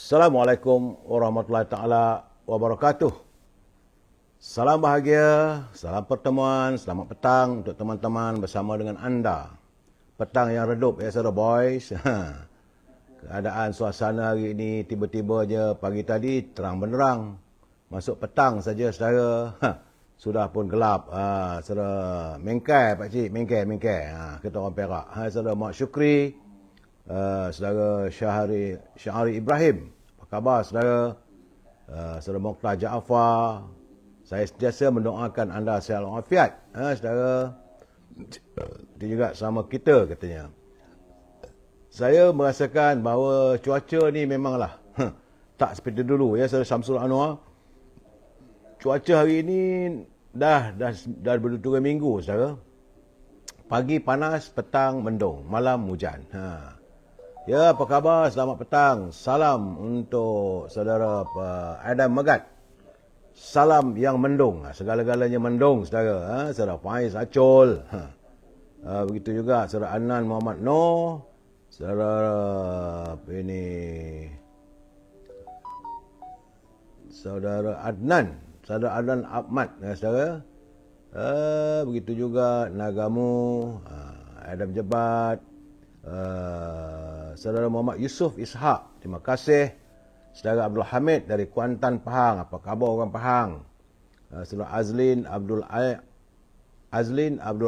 Assalamualaikum warahmatullahi taala wabarakatuh. Salam bahagia, salam pertemuan, selamat petang untuk teman-teman bersama dengan anda. Petang yang redup ya saudara boys. Keadaan suasana hari ini tiba-tiba je pagi tadi terang benderang. Masuk petang saja saudara. Sudah pun gelap. Saudara mengkai pakcik, mengkai. Kita orang Perak. Saudara Mak Syukri. Saudara Syahari Ibrahim, apa khabar saudara? Saudara Mokhtar Jaafar, saya sentiasa mendoakan anda sihat walafiat, saudara. Itu juga sama kita katanya. Saya merasakan bahawa cuaca ni memanglah tak seperti dulu ya saudara Syamsul Anwar. Cuaca hari ini dah berdua minggu saudara. Pagi panas, petang mendung, malam hujan. Ya, apa khabar? Selamat petang. Salam untuk saudara Adam Megat. Salam yang mendung. Segala-galanya mendung, saudara. Saudara Faiz Acol. Begitu juga saudara Adnan Muhammad Noor. Saudara Saudara Adnan Ahmad, saudara. Begitu juga Nagamu, Adam Jebat. Saudara Muhammad Yusuf Ishak, terima kasih. Saudara Abdul Hamid dari Kuantan, Pahang, apa khabar orang Pahang? Saudara Azlin Abdul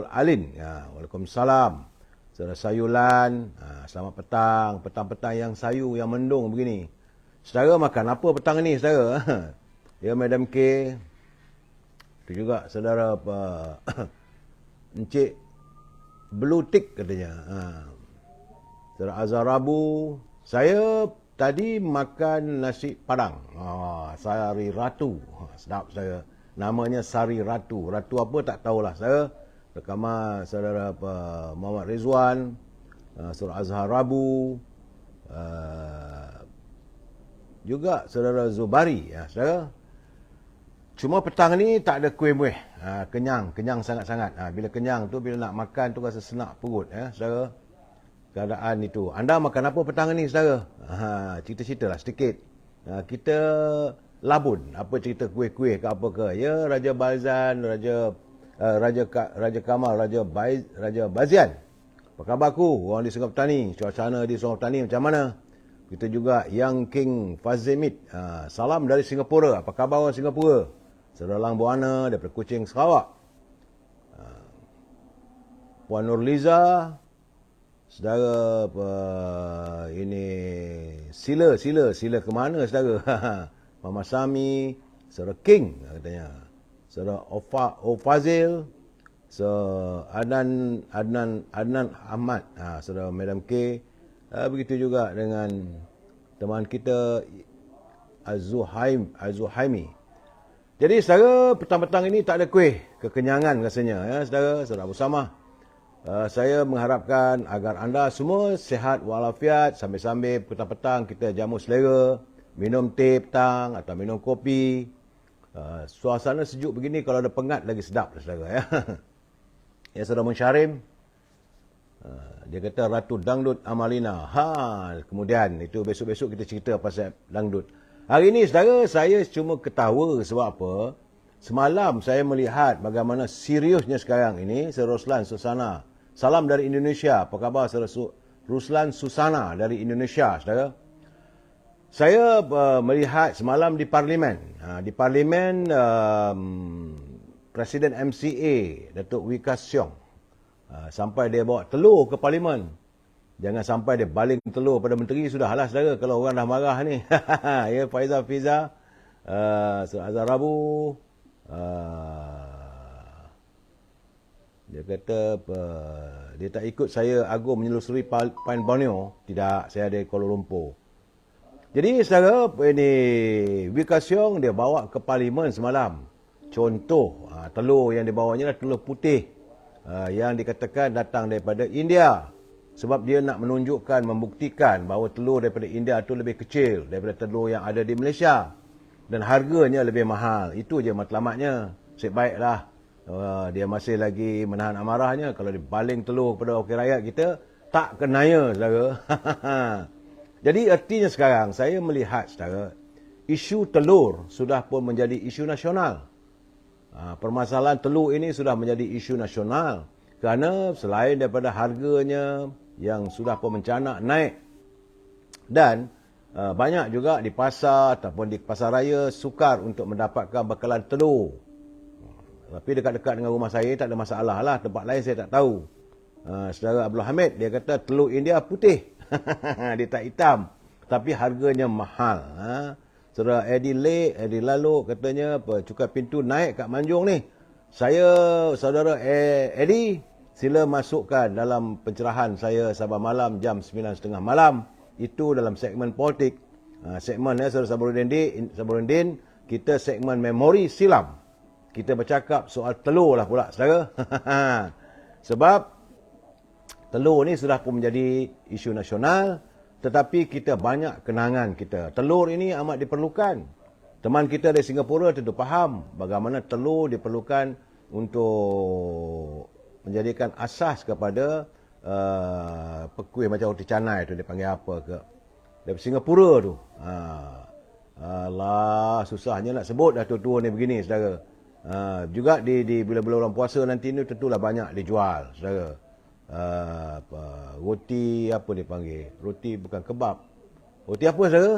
Alin, ya, waalaikumsalam. Saudara Sayulan, selamat petang. Petang-petang yang sayu, yang mendung begini. Saudara makan apa petang ni saudara? Ya, Madam K. Itu juga saudara Encik Blue Tick katanya. Saudara Azhar Rabu, saya tadi makan nasi padang. Sari Ratu. Sedap saya. Namanya Sari Ratu. Ratu apa tak tahulah saya. Rekaman saudara Muhammad Rizwan, saudara Azhar Rabu, juga saudara Zubari. Saudara. Cuma petang ni tak ada kuih-muih. Kenyang sangat-sangat. Bila kenyang tu, bila nak makan tu rasa senak perut. Saudara. Keadaan itu. Anda makan apa petang ni saudara? Cerita-ceritalah sedikit. Kita labun. Apa cerita kuih-kuih ke apa ke. Ya, Raja Balzan, Raja Kamal, Raja Bazian. Apa khabarku? Orang di Sungai Petani. Suasana di Sungai Petani macam mana? Kita juga Yang King Fazemit. Salam dari Singapura. Apa khabar orang Singapura? Saudara Lang Buana daripada Kuching, Sarawak. Puan Nurliza. Saudara Sila ke mana saudara? Mama Sami, saudara King katanya. Saudara Ofazil, Adnan Ahmad, saudara Madam K. Begitu juga dengan teman kita Azuhaimi. Jadi saudara, petang-petang ini tak ada kuih, kekenyangan rasanya ya saudara. Saudara bersama. Saya mengharapkan agar anda semua sihat walafiat. Sambil-sambil petang-petang kita jamu selera, minum teh petang atau minum kopi. Suasana sejuk begini kalau ada pengat lagi sedap saudara ya. Ya, saudara Munsyarim. Dia kata Ratu Dangdut Amalina. Kemudian itu besok-besok kita cerita pasal dangdut. Hari ini saudara, saya cuma ketawa sebab apa? Semalam saya melihat bagaimana seriusnya sekarang ini Ruslan Susana. Salam dari Indonesia. Apa khabar Ruslan Susana dari Indonesia, saudara? Saya melihat semalam di Parlimen. Di Parlimen, Presiden MCA, Datuk Wee Ka Siong, sampai dia bawa telur ke Parlimen. Jangan sampai dia baling telur pada menteri. Sudahlah, saudara, kalau orang dah marah ni. Ya, Faizal Fiza, Azhar Rabu, dia kata dia tak ikut saya Agong menyelusuri Pine Borneo. Tidak, saya ada di Kuala Lumpur. Jadi saudara, ini Wee Ka Siong dia bawa ke Parlimen semalam. Contoh, telur yang dibawanya adalah telur putih yang dikatakan datang daripada India. Sebab dia nak menunjukkan, membuktikan bahawa telur daripada India itu lebih kecil daripada telur yang ada di Malaysia. Dan harganya lebih mahal. Itu je matlamatnya. Baiklah, dia masih lagi menahan amarahnya. Kalau dia baling telur kepada wakil rakyat kita, tak kenaya, saudara. Jadi artinya sekarang saya melihat saudara, isu telur sudah pun menjadi isu nasional. Permasalahan telur ini sudah menjadi isu nasional kerana selain daripada harganya yang sudah pun mencanak naik dan banyak juga di pasar ataupun di pasar raya sukar untuk mendapatkan bekalan telur. Tapi dekat-dekat dengan rumah saya tak ada masalah lah, tempat lain saya tak tahu. Saudara Abdul Hamid dia kata telur India putih. Dia tak hitam tapi harganya mahal. Saudara Eddie lalu katanya cukai pintu naik kat Manjung ni. Saudara Eddie, sila masukkan dalam pencerahan saya Sabah malam jam 9.30 malam. Itu dalam segmen politik. Segmen Saudara Sabaruddin, kita segmen memori silam. Kita bercakap soal telur lah pula saudara. Sebab telur ni sudah pun menjadi isu nasional, tetapi kita banyak kenangan kita. Telur ini amat diperlukan. Teman kita dari Singapura tentu faham bagaimana telur diperlukan untuk menjadikan asas kepada kuih macam roti canai tu, dia panggil apa ke. Dari Singapura tu. Alah, susahnya nak sebut dah tua-tua ni begini, saudara. Juga di bila bulan puasa nanti ni tentulah banyak dijual, saudara. Roti apa dia panggil? Roti bukan kebab. Roti apa saudara?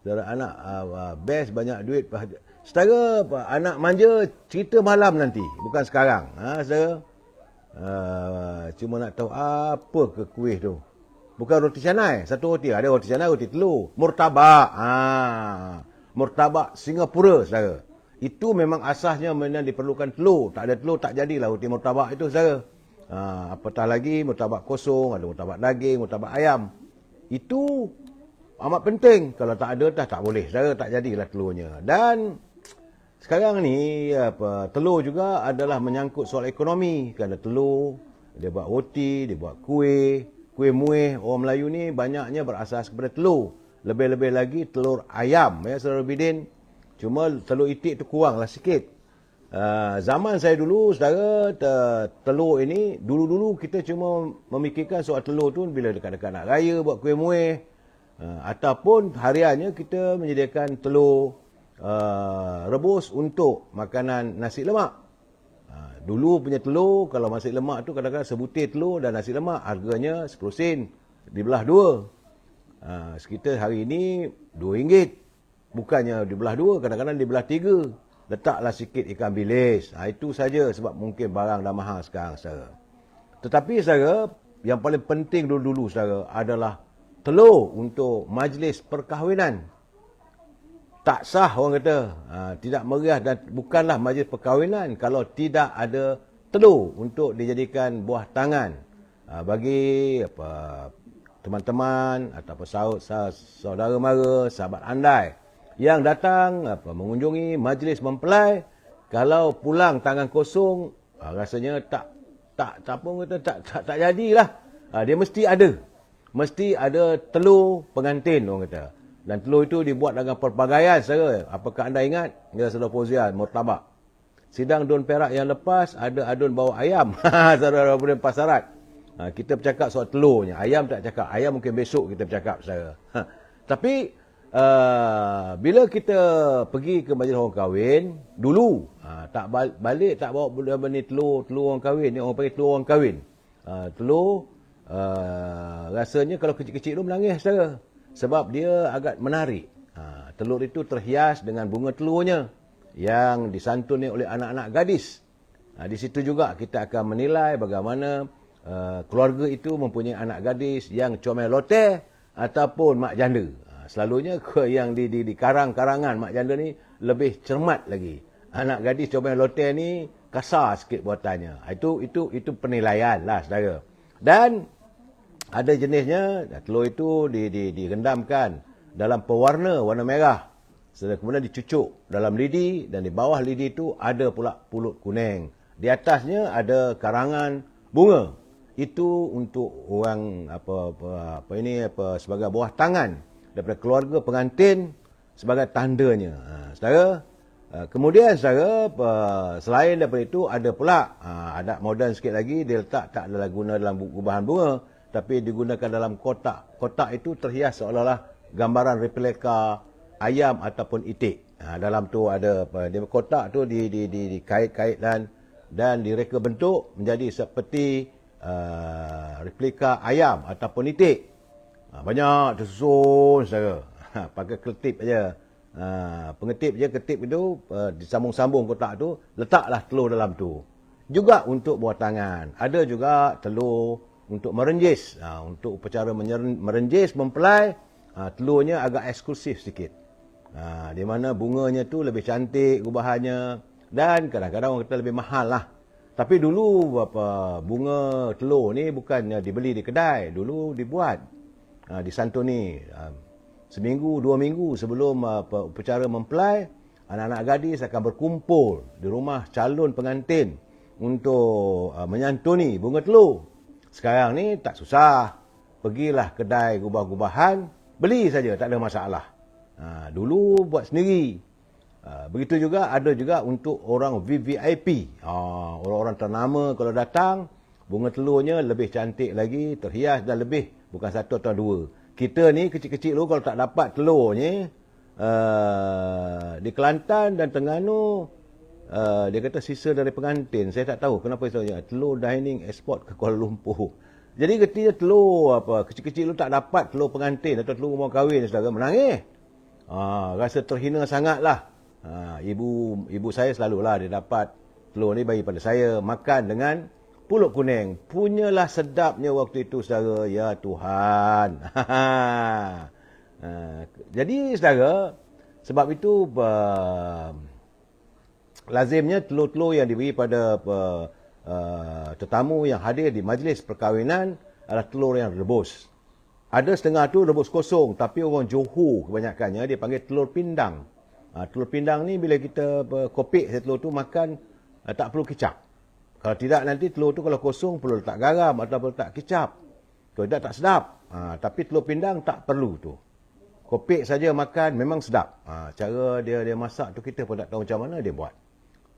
Saudara anak best banyak duit. Saudara anak manja cerita malam nanti, bukan sekarang. Saudara. Cuma nak tahu apa ke kuih tu. Bukan roti canai, satu roti. Ada roti canai, roti telur. Murtabak. Murtabak Singapura saudara. Itu memang asasnya memang diperlukan telur. Tak ada telur tak jadilah roti murtabak itu saudara. Apatah lagi murtabak kosong, ada murtabak daging, murtabak ayam. Itu amat penting. Kalau tak ada tak boleh saudara, tak jadilah telurnya. Dan sekarang ni telur juga adalah menyangkut soal ekonomi. Kerana telur, dia buat roti, dia buat kuih muih. Orang Melayu ni banyaknya berasas kepada telur. Lebih-lebih lagi telur ayam ya saudara Bidin. Cuma telur itik tu kuranglah sikit. Zaman saya dulu, saudara, telur ini, dulu-dulu kita cuma memikirkan soal telur tu bila dekat-dekat nak raya, buat kuih muih. Ataupun hariannya kita menyediakan telur rebus untuk makanan nasi lemak. Dulu punya telur, kalau nasi lemak tu kadang-kadang sebutir telur dan nasi lemak, harganya 10 sen. Dibelah dua. Sekitar hari ini RM2. Bukannya dibelah dua, kadang-kadang dibelah 3. Letaklah sikit ikan bilis. Itu saja sebab mungkin barang dah mahal sekarang, saudara. Tetapi, saudara, yang paling penting dulu-dulu, saudara, adalah telur untuk majlis perkahwinan. Tak sah orang kata. Tidak meriah dan bukanlah majlis perkahwinan kalau tidak ada telur untuk dijadikan buah tangan. Bagi teman-teman ataupun saudara mara, sahabat andai yang datang mengunjungi majlis mempelai, kalau pulang tangan kosong, rasanya tak jadilah. Dia mesti ada telur pengantin orang kata. Dan telur itu dibuat dengan pelbagaian saudara. Apakah anda ingat? Ya saudara Fauzian, murtabak. Sidang Dun Perak yang lepas ada adun bawah ayam. Saudara Rabuddin Pasarat. Kita bercakap soal telurnya. Ayam tak cakap. Ayam mungkin besok kita bercakap saudara. Tapi bila kita pergi ke majlis orang kahwin dulu, tak balik tak bawa benda telur orang kahwin ni, orang panggil telur orang kahwin. Telur rasanya kalau kecil-kecil tu menangis saudara, sebab dia agak menarik. Telur itu terhias dengan bunga telurnya yang disantuni oleh anak-anak gadis. Di situ juga kita akan menilai bagaimana keluarga itu mempunyai anak gadis yang comel loteh ataupun mak janda. Selalunya yang di karang-karangan mak janda ni lebih cermat lagi. Anak gadis comel loteh ni kasar sikit buatannya. Itu penilaian lah saudara. Dan ada jenisnya, telur itu direndamkan dalam pewarna warna merah. Kemudian dicucuk dalam lidi dan di bawah lidi itu ada pula pulut kuning. Di atasnya ada karangan bunga. Itu untuk orang sebagai buah tangan daripada keluarga pengantin sebagai tandanya. Saudara, kemudian saudara, selain daripada itu ada pula adat moden sikit lagi, dia letak tak adalah guna dalam gubahan bunga, tapi digunakan dalam kotak. Kotak itu terhias seolah-olah gambaran replika ayam ataupun itik. Dalam tu ada kotak tu dikait-kait dan direka bentuk menjadi seperti replika ayam ataupun itik. Banyak tersusun saudara. Pakai ketip aja. Pengetip je, ketip itu disambung-sambung kotak tu, letaklah telur dalam tu. Juga untuk buah tangan. Ada juga telur untuk merenjis. Untuk upacara merenjis, mempelai, telurnya agak eksklusif sikit. Di mana bunganya tu lebih cantik gubahannya dan kadang-kadang orang kata lebih mahal lah. Tapi dulu bunga telur ni bukan dibeli di kedai, dulu dibuat, disantuni. Seminggu, 2 minggu sebelum upacara mempelai, anak-anak gadis akan berkumpul di rumah calon pengantin untuk menyantuni bunga telur. Sekarang ni tak susah. Pergilah kedai gubah-gubahan, beli saja, tak ada masalah. Dulu buat sendiri. Begitu juga ada juga untuk orang VVIP. Orang-orang ternama kalau datang, bunga telurnya lebih cantik lagi, terhias dan lebih. Bukan satu atau dua. Kita ni kecil-kecil dulu kalau tak dapat telurnya, di Kelantan dan Terengganu, dia kata sisa dari pengantin. Saya tak tahu kenapa istilahnya telur dining export ke Kuala Lumpur. Jadi ketika telur kecil-kecil dulu tak dapat telur pengantin atau telur rumah kahwin, saudara menangis. Rasa terhina sangatlah. Ibu saya selalulah dia dapat telur ni bagi pada saya makan dengan pulut kuning. Punyalah sedapnya waktu itu, saudara. Ya Tuhan. Jadi, saudara, sebab itu lazimnya telur-telur yang diberi pada tetamu yang hadir di majlis perkahwinan adalah telur yang rebus. Ada setengah tu rebus kosong, tapi orang Johor kebanyakannya dia panggil telur pindang. Telur pindang ni bila kita kopik telur tu makan tak perlu kicap. Kalau tidak nanti telur tu kalau kosong perlu letak garam atau perlu letak kicap. Kalau tidak tak sedap. Tapi telur pindang tak perlu tu. Kopik saja makan memang sedap. Cara dia masak tu kita pun tak tahu macam mana dia buat.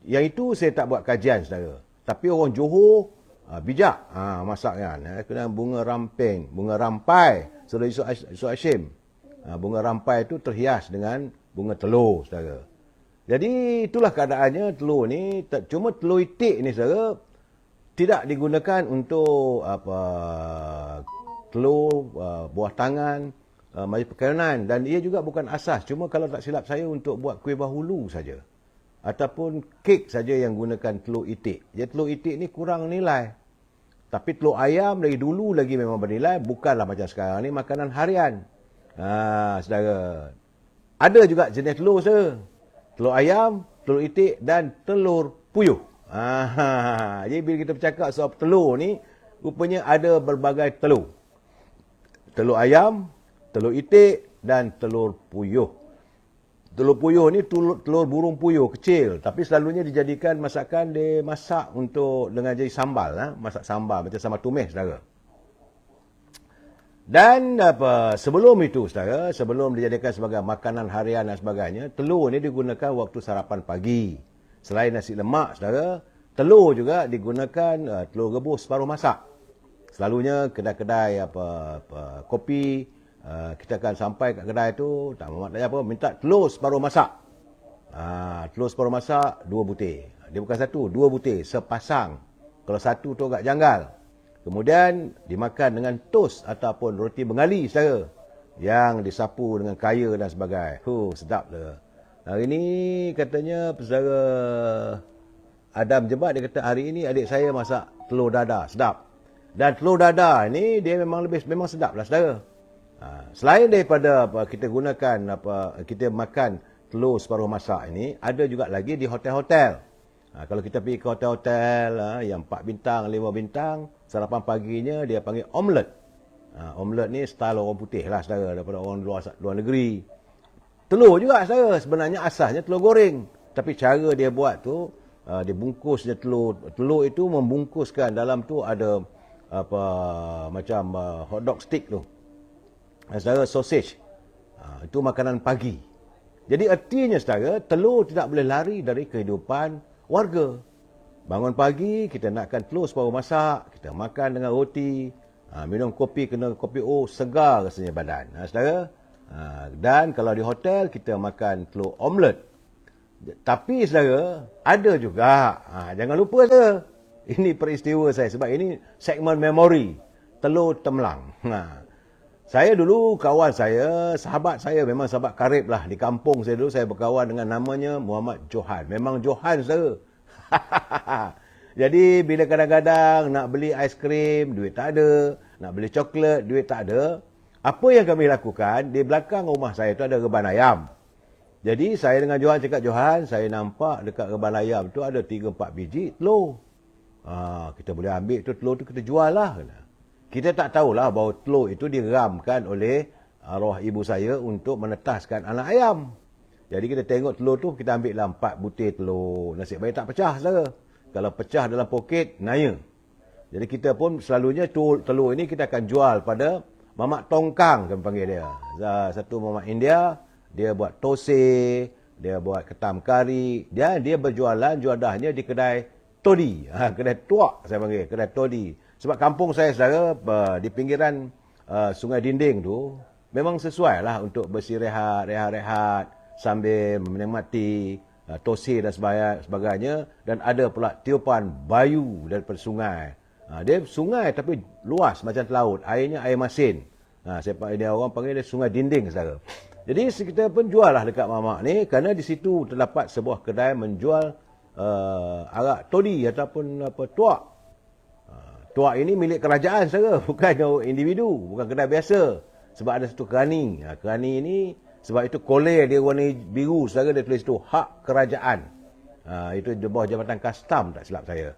Yang itu saya tak buat kajian, saudara. Tapi orang Johor bijak masak kan. Kena bunga ramping, bunga rampai. Saudara Yusuf Hashim. Bunga rampai tu terhias dengan bunga telur, saudara. Jadi itulah keadaannya telur ni. Cuma telur itik ni, saudara, tidak digunakan untuk telur buah tangan majlis perkahwinan, dan ia juga bukan asas. Cuma kalau tak silap saya untuk buat kuih bahulu saja ataupun kek saja yang gunakan telur itik. Jadi telur itik ni kurang nilai. Tapi telur ayam dari dulu lagi memang bernilai, bukanlah macam sekarang ni makanan harian. Saudara, ada juga jenis telur, saudara. Telur ayam, telur itik dan telur puyuh. Jadi bila kita bercakap soal telur ni, rupanya ada berbagai telur. Telur ayam, telur itik dan telur puyuh. Telur puyuh ni telur burung puyuh kecil, tapi selalunya dijadikan masakan dimasak untuk dengan jadi sambal, masak sambal macam sambal tumis, saudara. Dan sebelum itu, saudara, sebelum dijadikan sebagai makanan harian dan sebagainya, telur ni digunakan waktu sarapan pagi. Selain nasi lemak, saudara, telur juga digunakan telur rebus separuh masak. Selalunya kedai-kedai kopi, kita akan sampai kat kedai tu, tak mamak apa, minta telur separuh masak. Telur separuh masak 2 butir. Dia bukan 1, 2 butir sepasang. Kalau 1 tu agak janggal. Kemudian dimakan dengan toast ataupun roti bengali, saudara, yang disapu dengan kaya dan sebagainya. Sedap lah. Hari ni katanya saudara Adam Jebat, dia kata hari ini adik saya masak telur dadar, sedap. Dan telur dadar ni dia memang sedap lah, saudara. Selain daripada kita gunakan kita makan telur separuh masak ini, ada juga lagi di hotel-hotel. Kalau kita pergi ke hotel-hotel yang 4 bintang, 5 bintang, sarapan paginya dia panggil omelet. Omelet ni style orang putih lah, saudara, daripada orang luar negeri. Telur juga, saudara, sebenarnya asasnya telur goreng. Tapi cara dia buat tu, dia bungkusnya telur itu membungkuskan dalam tu ada macam hotdog stick tu. Saudara, sausage. Itu makanan pagi. Jadi artinya, saudara, telur tidak boleh lari dari kehidupan warga. Bangun pagi, kita nakkan telur separuh masak, kita makan dengan roti, Minum kopi kena kopi segar rasanya badan. Saudara. Dan kalau di hotel kita makan telur omelet. Tapi saudara, ada juga. Jangan lupa saudara. Ini peristiwa saya sebab ini segmen memori. Telur tembelang. Saya dulu kawan saya, sahabat saya memang sahabat karib lah. Di kampung saya dulu saya berkawan dengan namanya Muhammad Johan. Memang Johan saudara. Jadi bila kadang-kadang nak beli aiskrim, duit tak ada. Nak beli coklat, duit tak ada. Apa yang kami lakukan, di belakang rumah saya tu ada reban ayam. Jadi saya dengan Johan cakap, Johan, saya nampak dekat reban ayam tu ada 3-4 biji telur. Kita boleh ambil tu telur tu kita jual lah. Kita tak tahulah bahawa telur itu diramkan oleh arwah ibu saya untuk menetaskan anak ayam. Jadi kita tengok telur tu, kita ambil lah 4 butir telur. Nasib baik tak pecah saudara. Kalau pecah dalam poket, naya. Jadi kita pun selalunya telur ini kita akan jual pada Mamak Tongkang kami panggil dia. Satu mamak India, dia buat tosai, dia buat ketam kari. Dia berjualan juadahnya di kedai todi. Kedai tuak saya panggil, kedai todi. Sebab kampung saya saudara di pinggiran Sungai Dinding tu memang sesuai lah untuk bersihrehat, rehat-rehat sambil menikmati tosai dan sebagainya. Dan ada pula tiupan bayu daripada sungai. Dia sungai tapi luas macam laut. Airnya air masin. Dia orang panggil dia Sungai Dinding saudara. Jadi kita pun jual lah dekat mamak ni kerana di situ terdapat sebuah kedai menjual arak todi ataupun tuak. Tuak ini milik kerajaan saudara, bukan individu, bukan kedai biasa. Sebab ada satu kerani. Kerani ini sebab itu kolej dia warna biru saudara, dia tulis tu hak kerajaan. Itu di bawah Jabatan Kastam tak silap saya.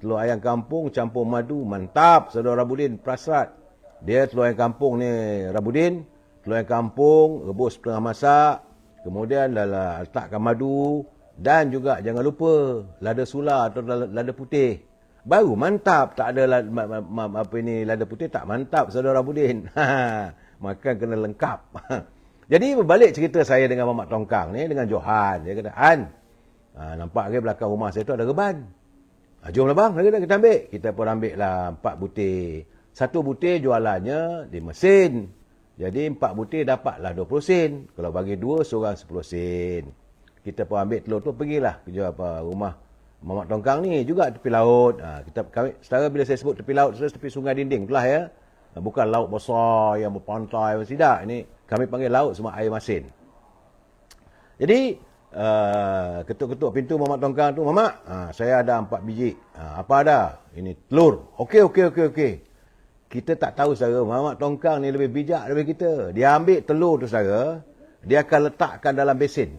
Telur ayam kampung campur madu, mantap saudara Rabudin Prasrat. Dia telur ayam kampung ni Rabudin, telur ayam kampung rebus setengah masak, kemudian letakkan madu dan juga jangan lupa lada sula atau lada putih. Baru mantap. Tak ada lada putih tak mantap saudara Rabudin. Makan kena lengkap. Jadi berbalik cerita saya dengan Mamak Tongkang ni dengan Johan. Dia kata, "Han, nampak ke belakang rumah saya tu ada reban? Jomlah bang, kita ambil." Kita pun ambil lah 4 butir. Satu butir jualannya di mesin. Jadi 4 butir dapatlah 20 sen. Kalau bagi 2, seorang 10 sen. Kita pun ambil telur tu, pergilah ke rumah Mamak Tongkang ni. Juga tepi laut. Setara bila saya sebut tepi laut, tepi Sungai Dinding itulah ya. Bukan laut besar yang berpantai. Tidak. Ini kami panggil laut semua air masin. Jadi ketuk-ketuk pintu Mamak Tongkang tu, "Mamak, saya ada 4 biji. Apa ada?" "Ini telur." Okey. Kita tak tahu saudara, Mamak Tongkang ni lebih bijak daripada kita. Dia ambil telur tu saudara, dia akan letakkan dalam besin.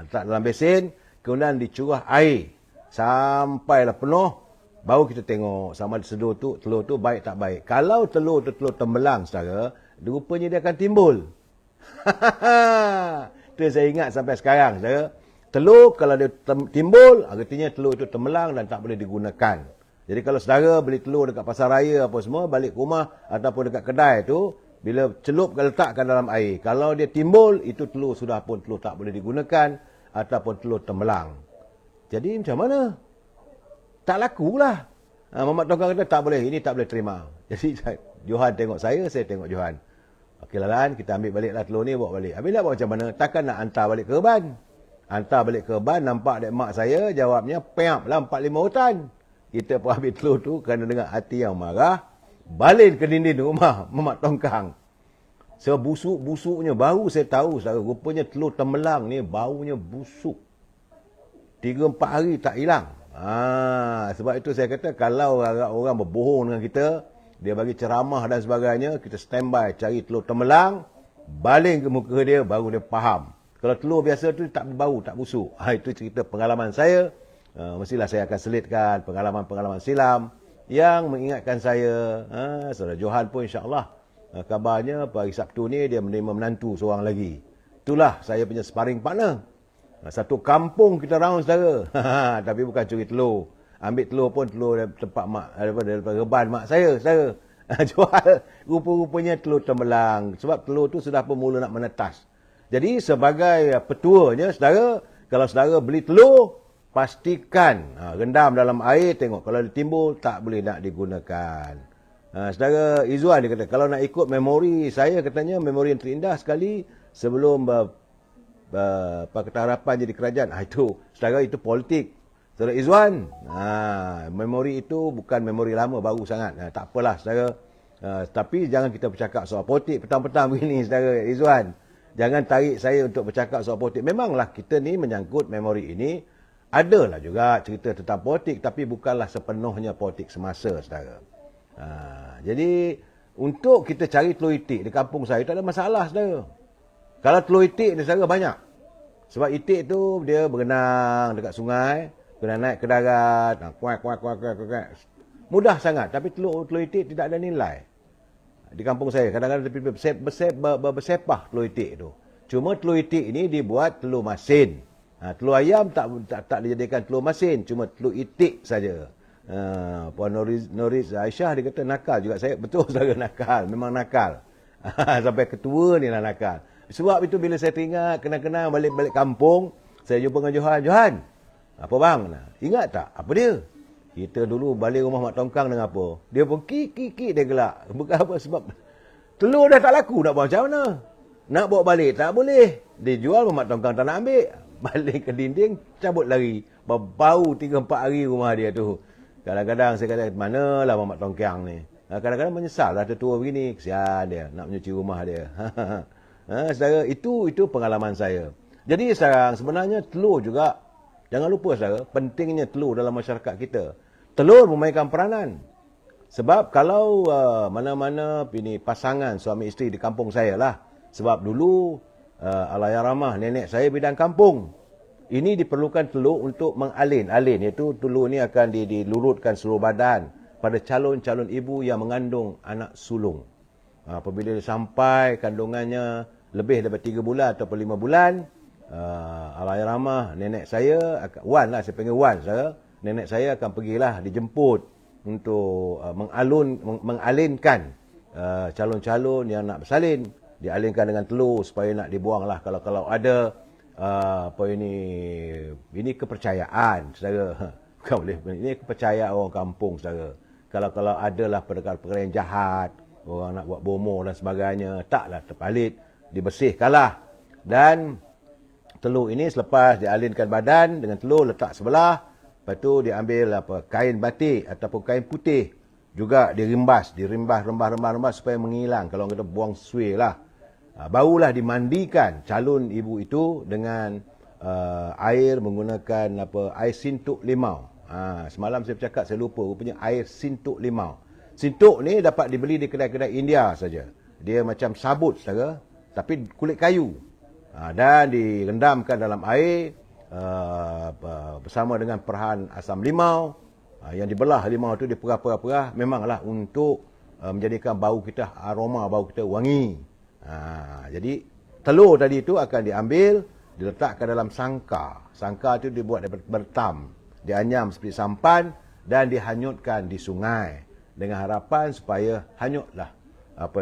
Letak dalam besin, kemudian dicurah air sampailah penuh, baru kita tengok sama ada telur tu baik tak baik. Kalau telur tu telur tembelang saudara, rupanya dia akan timbul. Itu saya ingat sampai sekarang saudara. Telur kalau dia timbul, artinya telur itu tembelang dan tak boleh digunakan. Jadi kalau saudara beli telur dekat pasar raya apa semua, balik rumah ataupun dekat kedai tu, bila celup letakkan dalam air. Kalau dia timbul, itu telur sudah pun telur tak boleh digunakan ataupun telur tembelang. Jadi macam mana? Tak lakulah. Mamak Tongkang kata tak boleh, ini tak boleh terima. Jadi Johan tengok saya tengok Johan. Okeylah Lan, kita ambil baliklah telur ni, bawa balik. Habis nak buat macam mana? Takkan nak hantar balik ke reban. Hantar balik ke reban, nampak dek mak saya, jawabnya, "Peap lah 4-5 hutan." Kita pun ambil telur tu kerana dengan hati yang marah, balik ke dinding rumah Mamak Tongkang. Sebusuk-busuknya, baru saya tahu, saudara, rupanya telur tembelang ni baunya busuk. 3-4 hari tak hilang. Sebab itu saya kata, kalau orang berbohong dengan kita, dia bagi ceramah dan sebagainya, kita standby cari telur tembelang, baling ke muka dia, baru dia faham. Kalau telur biasa tu tak berbau, tak busuk. Itu cerita pengalaman saya. Mestilah saya akan selitkan pengalaman-pengalaman silam yang mengingatkan saya. Saudara Johan pun insya-Allah, kabarnya hari Sabtu ni dia menerima menantu seorang lagi. Itulah saya punya sparring partner. Satu kampung kita round saudara. Tapi bukan curi telur. Ambil telur pun telur tempat mak, daripada reban mak saya. Jual rupa-rupanya telur tembelang. Sebab telur tu sudah pun mula nak menetas. Jadi sebagai petuanya saudara, kalau saudara beli telur, pastikan rendam dalam air, tengok kalau dia timbul tak boleh nak digunakan. Saudara Izzuan dia kata, kalau nak ikut memori saya, katanya memori yang terindah sekali sebelum Pakatan Harapan jadi kerajaan. Itu, saudara, itu politik. Saudara Izzuan, memori itu bukan memori lama, baru sangat. Tak apalah, saudara. Tapi jangan kita bercakap soal politik petang-petang begini, saudara Izzuan. Jangan tarik saya untuk bercakap soal politik. Memanglah kita ni menyangkut memori ini, adalah juga cerita tentang politik, tapi bukanlah sepenuhnya politik semasa, saudara. Jadi, untuk kita cari telur itik di kampung saya, tak ada masalah, saudara. Kalau telur itik ni, saudara, banyak. Sebab itik tu, dia berenang dekat sungai, kena naik ke darat, kuak. Mudah sangat, tapi telur itik tidak ada nilai. Di kampung saya, kadang-kadang bersepah telur itik tu. Cuma telur itik ini dibuat telur masin. Telur ayam tak dijadikan telur masin, cuma telur itik saja. Puan Noriz Aisyah dia kata nakal juga. Saya betul, saudara, nakal, memang nakal. Sampai ketua ni lah nakal. Sebab itu bila saya teringat kenang-kenang balik kampung, saya jumpa dengan Johan. Apa bang? Ingat tak? Apa dia? Kita dulu balik rumah Mak Tongkang dengan apa? Dia pun kik dia gelak. Bukan apa, sebab telur dah tak laku, nak buat macam mana? Nak bawa balik tak boleh. Dia jual, Mak Tongkang tak nak ambil. Balik ke dinding, cabut lari. Bau 3-4 hari rumah dia tu. Kadang-kadang saya kata, manalah Mak Tongkang ni? Kadang-kadang menyesal lah tertua begini. Kesian dia, nak menyuci rumah dia. Saudara, itu pengalaman saya. Jadi sekarang sebenarnya telur juga, jangan lupa, saudara, pentingnya telur dalam masyarakat kita. Telur memainkan peranan. Sebab kalau mana-mana pasangan suami isteri di kampung saya lah. Sebab dulu Allahyarhamah nenek saya bidang kampung. Ini diperlukan telur untuk mengalin. Iaitu telur ni akan dilurutkan seluruh badan pada calon-calon ibu yang mengandung anak sulung. Apabila dia sampai kandungannya lebih daripada 3 bulan atau 5 bulan, Allahyarhamah nenek saya, Wan lah, saya panggil Wan, saya, nenek saya akan pergilah dijemput untuk mengalinkan calon-calon yang nak bersalin. Dialinkan dengan telur supaya nak dibuang lah kalau ada ini kepercayaan, saudara. Bukan boleh, ini kepercayaan orang kampung, saudara. Kalau adalah perkara-perkara yang jahat, orang nak buat bomoh dan sebagainya, taklah terpalit, dibersihkanlah. Dan telur ini selepas dialinkan badan dengan telur letak sebelah, lepas tu diambil kain batik ataupun kain putih, juga dirimbas supaya menghilang, kalau kita buang suih lah. Barulah dimandikan calon ibu itu dengan air menggunakan air sintuk limau. Semalam saya bercakap, saya lupa, rupanya air sintuk limau. Sintuk ni dapat dibeli di kedai-kedai India saja. Dia macam sabut, saudara, tapi kulit kayu. Dan direndamkan dalam air bersama dengan perahan asam limau. Yang dibelah limau tu diperah-perah, memanglah untuk menjadikan bau kita, aroma bau kita wangi. Jadi telur tadi itu akan diambil, diletakkan dalam sangkar. Sangkar itu dibuat daripada bertam, dianyam seperti sampan dan dihanyutkan di sungai dengan harapan supaya hanyutlah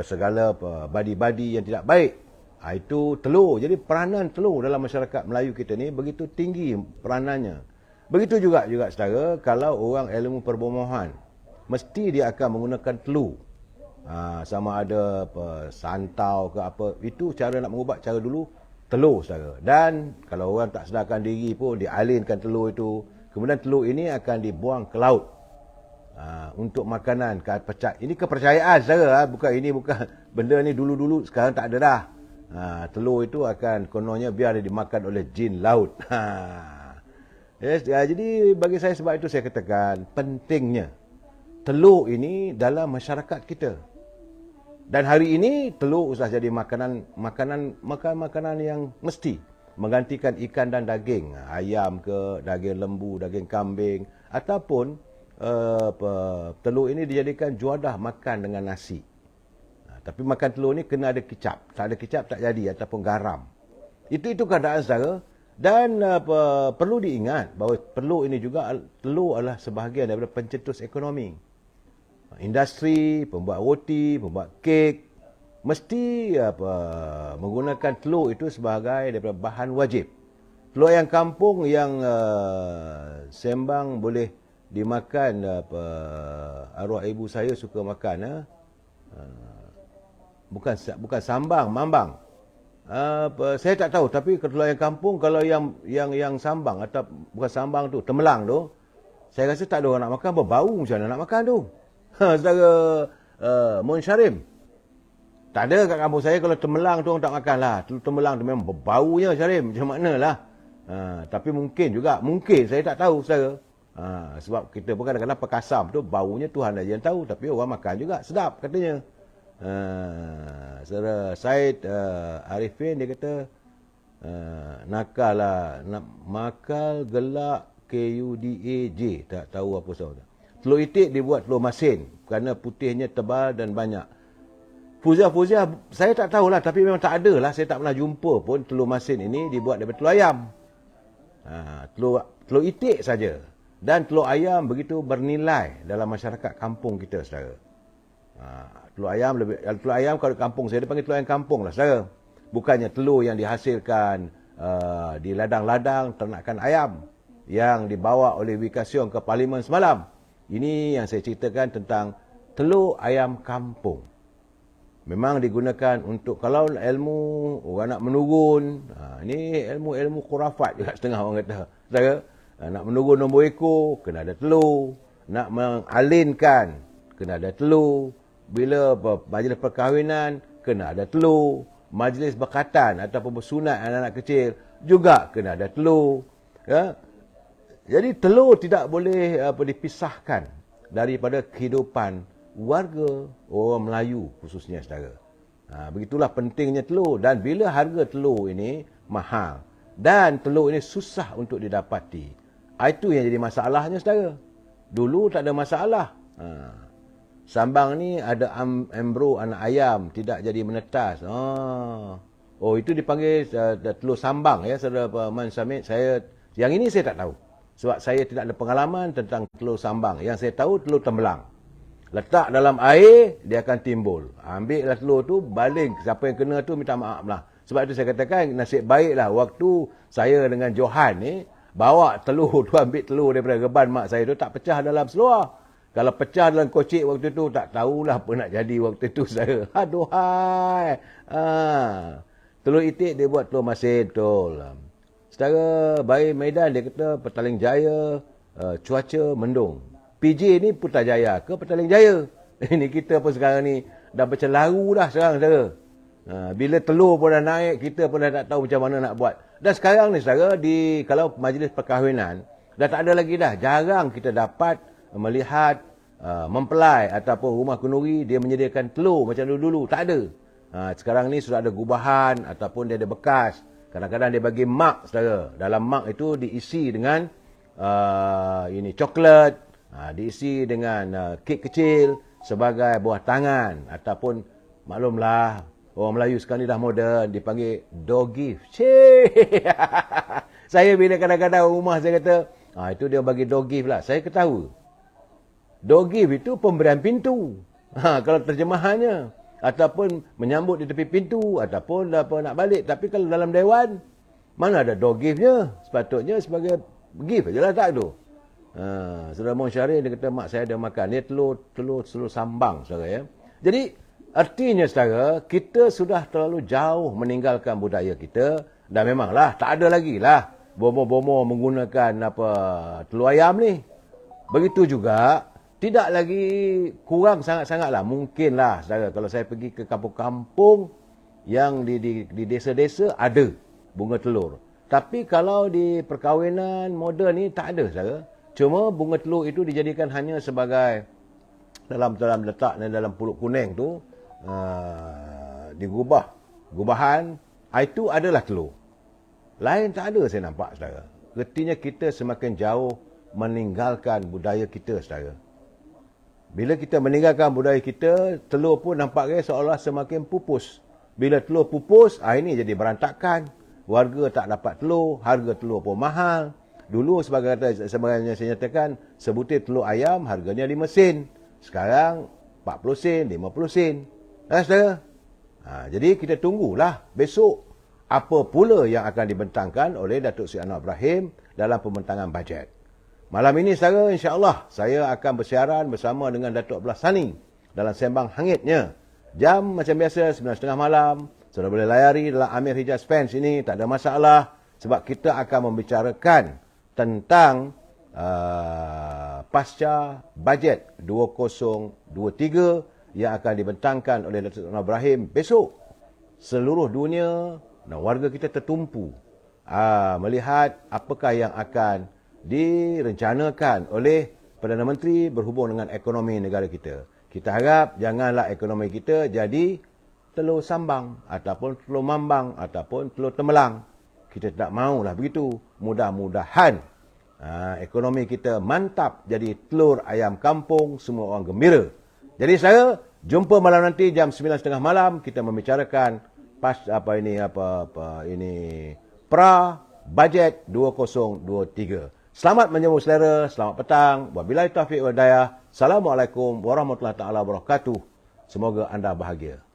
segala badi-badi yang tidak baik. Itu telur. Jadi peranan telur dalam masyarakat Melayu kita ni begitu tinggi peranannya. Begitu juga saudara, kalau orang ilmu perbomohan, mesti dia akan menggunakan telur. Sama ada santau ke apa, itu cara nak mengubat, cara dulu telur, saudara. Dan kalau orang tak sedarkan diri pun, dialinkan telur itu, kemudian telur ini akan dibuang ke laut untuk makanan. Ini kepercayaan, saudara. Bukan benda ni dulu-dulu, sekarang tak ada dah. Telur itu akan kononnya biar dia dimakan oleh jin laut. Yes, jadi bagi saya, sebab itu saya katakan pentingnya telur ini dalam masyarakat kita. Dan hari ini telur sudah jadi makanan yang mesti menggantikan ikan dan daging, ayam ke, daging lembu, daging kambing, ataupun telur ini dijadikan juadah makan dengan nasi. Tapi makan telur ni kena ada kicap. Tak ada kicap tak jadi, ataupun garam. Itu keadaan, saudara. Dan perlu diingat bahawa telur adalah sebahagian daripada pencetus ekonomi. Industri, pembuat roti, pembuat kek, mesti menggunakan telur itu sebagai daripada bahan wajib. Telur ayam kampung yang sembang boleh dimakan apa, arwah ibu saya suka makan bukan sambang, mambang. Saya tak tahu, tapi kalau yang kampung, kalau yang sambang atau bukan sambang tu, temelang tu, saya rasa tak ada orang nak makan, berbau macam mana nak makan tu. Saudara Mun Syarim. Tak ada kat kampung saya, kalau temelang tu orang tak makan lah. Temelang tu memang berbaunya Syarim, macam mana lah. Tapi mungkin saya tak tahu saudara. Sebab kita pun kadang-kadang perkasam tu, baunya Tuhan aja yang tahu, tapi orang makan juga, sedap katanya. Saudara Syed Arifin dia kata nakal lah, makal gelak KUDAJ, tak tahu apa sahaja. Telur itik dibuat telur masin kerana putihnya tebal dan banyak. Fuzia, saya tak tahulah, tapi memang tak ada lah, saya tak pernah jumpa pun telur masin ini dibuat daripada telur ayam. Telur itik saja. Dan telur ayam begitu bernilai dalam masyarakat kampung kita, saudara. Telur ayam kalau di kampung saya, dia panggil telur ayam kampung lah, saudara. Bukannya telur yang dihasilkan di ladang-ladang ternakan ayam yang dibawa oleh Wikasion ke Parlimen semalam. Ini yang saya ceritakan tentang telur ayam kampung. Memang digunakan untuk, kalau ilmu orang nak menurun, ini ilmu khurafat juga setengah orang kata, saudara. Nak menurun nombor ekor, kena ada telur. Nak mengalinkan, kena ada telur. Bila majlis perkahwinan, kena ada telur. Majlis berkatan ataupun bersunat anak-anak kecil, juga kena ada telur. Ya? Jadi telur tidak boleh dipisahkan daripada kehidupan warga orang Melayu khususnya, saudara. Begitulah pentingnya telur. Dan bila harga telur ini mahal dan telur ini susah untuk didapati, itu yang jadi masalahnya, saudara. Dulu tak ada masalah. Sambang ni ada embro anak ayam, tidak jadi menetas. Itu dipanggil telur sambang ya, saudara Man Samit. Yang ini saya tak tahu. Sebab saya tidak ada pengalaman tentang telur sambang. Yang saya tahu telur tembelang. Letak dalam air, dia akan timbul. Ambillah telur tu, baling. Siapa yang kena tu minta maaf lah. Sebab itu saya katakan, nasib baiklah waktu saya dengan Johan ni, bawa telur tu, ambil telur daripada reban mak saya tu, tak pecah dalam seluar. Kalau pecah dalam kocik waktu tu, tak tahulah apa nak jadi waktu tu saya. Aduhai. Telur itik dia buat telur masin, betul. Secara Bayi Medan dia kata Petaling Jaya cuaca mendung. PJ ni Putrajaya ke Petaling Jaya? Ini kita pun sekarang ni dah macam laru dah sekarang, saudara. Bila telur pun dah naik, kita pun dah tak tahu macam mana nak buat. Dan sekarang ni, saudara, kalau majlis perkahwinan, dah tak ada lagi dah. Jarang kita dapat melihat mempelai ataupun rumah kenduri dia menyediakan telur macam dulu-dulu. Tak ada. Sekarang ni sudah ada gubahan ataupun dia ada bekas. Kadang-kadang dia bagi mak, saudara. Dalam mak itu diisi dengan coklat, diisi dengan kek kecil sebagai buah tangan, ataupun maklumlah orang Melayu sekarang ni dah moden, dipanggil door gift. Saya bila kadang-kadang rumah saya kata, itu dia bagi door gift lah, saya ketawa. Door gift itu pemberian pintu. Kalau terjemahannya, ataupun menyambut di tepi pintu, ataupun apa nak balik. Tapi kalau dalam dewan, mana ada door giftnya? Sepatutnya sebagai gift je lah, tak tu. Saudara Mun Syarif dia kata mak saya ada makan. Dia telur sambang, saudara ya. Jadi artinya, saudara, kita sudah terlalu jauh meninggalkan budaya kita. Dan memanglah tak ada lagi lah bomo-bomo menggunakan telur ayam ni. Begitu juga tidak lagi, kurang sangat-sangat lah. Mungkin lah, saudara, kalau saya pergi ke kampung-kampung yang di desa-desa ada bunga telur. Tapi kalau di perkahwinan moden ni tak ada, saudara. Cuma bunga telur itu dijadikan hanya sebagai dalam letak dalam pulut kuning tu, gubahan, itu adalah telur. Lain tak ada saya nampak, saudara. Artinya kita semakin jauh meninggalkan budaya kita, saudara. Bila kita meninggalkan budaya kita, telur pun nampaknya seolah semakin pupus. Bila telur pupus, ini jadi berantakan. Warga tak dapat telur, harga telur pun mahal. Dulu sebagainya saya nyatakan, sebutir telur ayam harganya 5 sen. Sekarang 40 sen, 50 sen. Saudara? Jadi kita tunggulah besok apa pula yang akan dibentangkan oleh Datuk Seri Anwar Ibrahim dalam pembentangan bajet. Malam ini saudara, insya-Allah saya akan bersiaran bersama dengan Datuk Abdullah Sani dalam Sembang Hangitnya. Jam macam biasa 9.30 malam. Saudara boleh layari dalam Amir Hijaz Fans ini, tak ada masalah. Sebab kita akan membicarakan tentang pasca bajet 2023 yang akan dibentangkan oleh Datuk Anwar Ibrahim besok. Seluruh dunia dan warga kita tertumpu melihat apakah yang akan direncanakan oleh Perdana Menteri berhubung dengan ekonomi negara kita. Kita harap janganlah ekonomi kita jadi telur sambang ataupun telur mambang ataupun telur temelang. Kita tak maulah begitu. Mudah-mudahan ekonomi kita mantap jadi telur ayam kampung, semua orang gembira. Jadi saya jumpa malam nanti jam 9.30 malam kita membicarakan pra bajet 2023. Selamat menyambut selera, selamat petang. Wabillahi taufiq wal hidayah. Assalamualaikum warahmatullahi taala wabarakatuh. Semoga anda bahagia.